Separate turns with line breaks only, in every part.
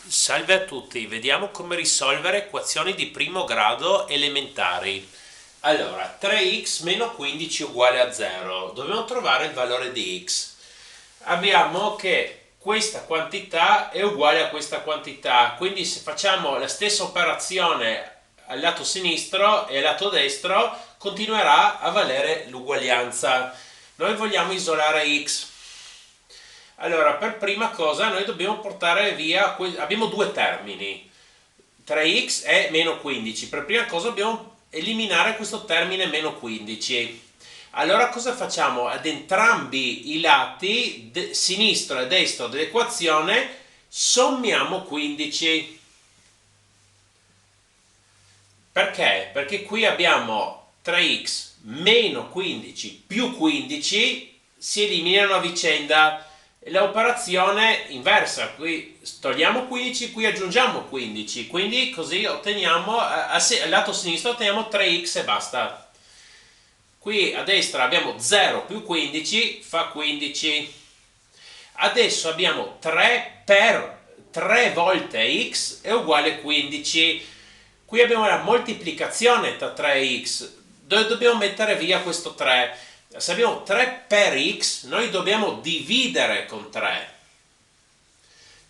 Salve a tutti, vediamo come risolvere equazioni di primo grado elementari. Allora, 3x meno 15 uguale a 0. Dobbiamo trovare il valore di x. Abbiamo che questa quantità è uguale a questa quantità, quindi se facciamo la stessa operazione al lato sinistro e al lato destro, continuerà a valere l'uguaglianza. Noi vogliamo isolare x. Allora, per prima cosa noi dobbiamo portare via, abbiamo due termini, 3x e meno 15. Per prima cosa dobbiamo eliminare questo termine meno 15. Allora cosa facciamo? Ad entrambi i lati, sinistro e destro dell'equazione, sommiamo 15. Perché? Perché qui abbiamo 3x meno 15 più 15 si eliminano a vicenda. L'operazione inversa, qui togliamo 15, qui aggiungiamo 15, quindi così otteniamo, al lato sinistro otteniamo 3x e basta. Qui a destra abbiamo 0 più 15 fa 15. Adesso abbiamo 3 per 3 volte x è uguale a 15. Qui abbiamo la moltiplicazione tra 3x, dove dobbiamo mettere via questo 3. Se abbiamo 3 per x, noi dobbiamo dividere con 3.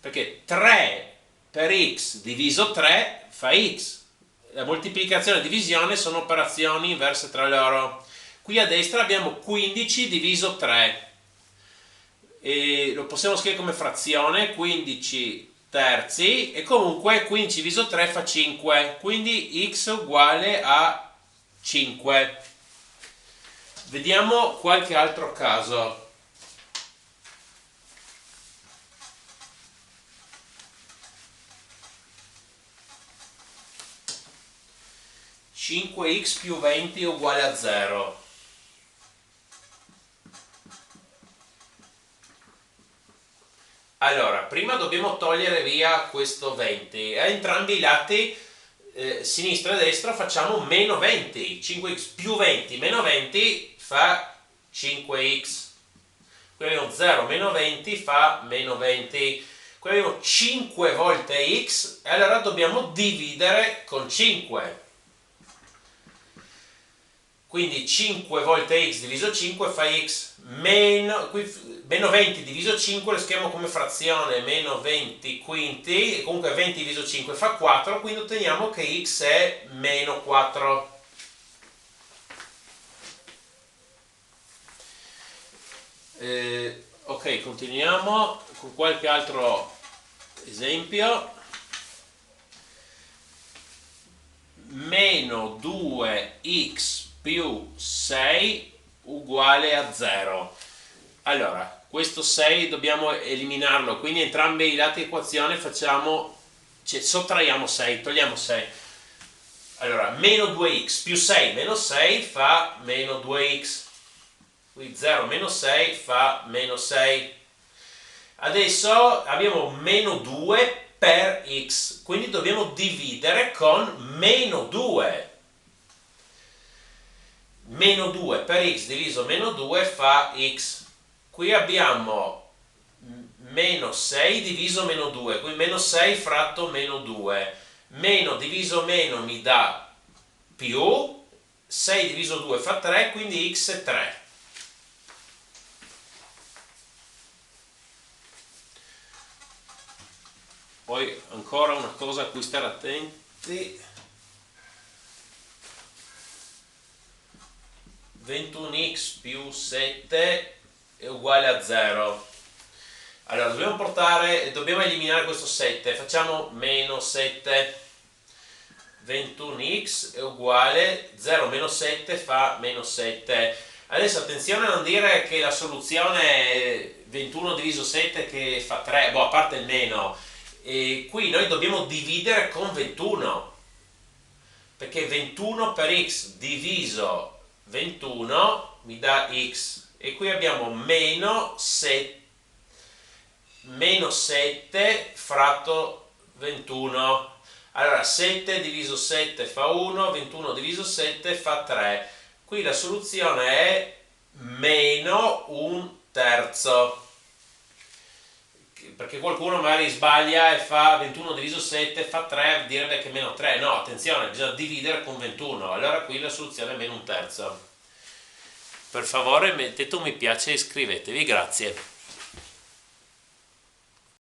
Perché 3 per x diviso 3 fa x. La moltiplicazione e divisione sono operazioni inverse tra loro. Qui a destra abbiamo 15 diviso 3. E lo possiamo scrivere come frazione, 15 terzi, e comunque 15 diviso 3 fa 5, quindi x uguale a 5. Vediamo qualche altro caso. 5x più 20 è uguale a 0. Allora, prima dobbiamo togliere via questo 20. A entrambi i lati, sinistro e destro, facciamo meno 20. 5x più 20 meno 20 fa 5x. Qui abbiamo 0 meno 20 fa meno 20. Qui abbiamo 5 volte x e allora dobbiamo dividere con 5. Quindi 5 volte x diviso 5 fa x meno, meno 20 diviso 5 lo scriviamo come frazione, meno 20 quinti, e comunque 20 diviso 5 fa 4, quindi otteniamo che x è meno 4. Ok, continuiamo con qualche altro esempio. Meno 2x più 6 uguale a 0. Allora, questo 6 dobbiamo eliminarlo, quindi entrambi i lati dell'equazione facciamo, cioè sottraiamo 6, togliamo 6. Allora, meno 2x più 6 meno 6 fa meno 2x. Qui 0 meno 6 fa meno 6. Adesso abbiamo meno 2 per x, quindi dobbiamo dividere con meno 2. Meno 2 per x diviso meno 2 fa x. Qui abbiamo meno 6 diviso meno 2, quindi meno 6 fratto meno 2. Meno diviso meno mi dà più, 6 diviso 2 fa 3, quindi x è 3. Poi ancora una cosa a cui stare attenti: 21x più 7 è uguale a 0. Allora dobbiamo eliminare questo 7, facciamo meno 7. 21x è uguale 0 meno 7 fa meno 7. Adesso attenzione a non dire che la soluzione è 21 diviso 7 che fa 3, a parte il meno. E qui noi dobbiamo dividere con 21, perché 21 per x diviso 21 mi dà x, e qui abbiamo meno 7 fratto 21. Allora 7 diviso 7 fa 1, 21 diviso 7 fa 3. Qui la soluzione è meno un terzo. perché qualcuno magari sbaglia e fa 21 diviso 7 fa 3, direbbe che è meno 3. No, attenzione, bisogna dividere con 21. Allora qui la soluzione è meno un terzo. Per favore mettete un mi piace e iscrivetevi, grazie.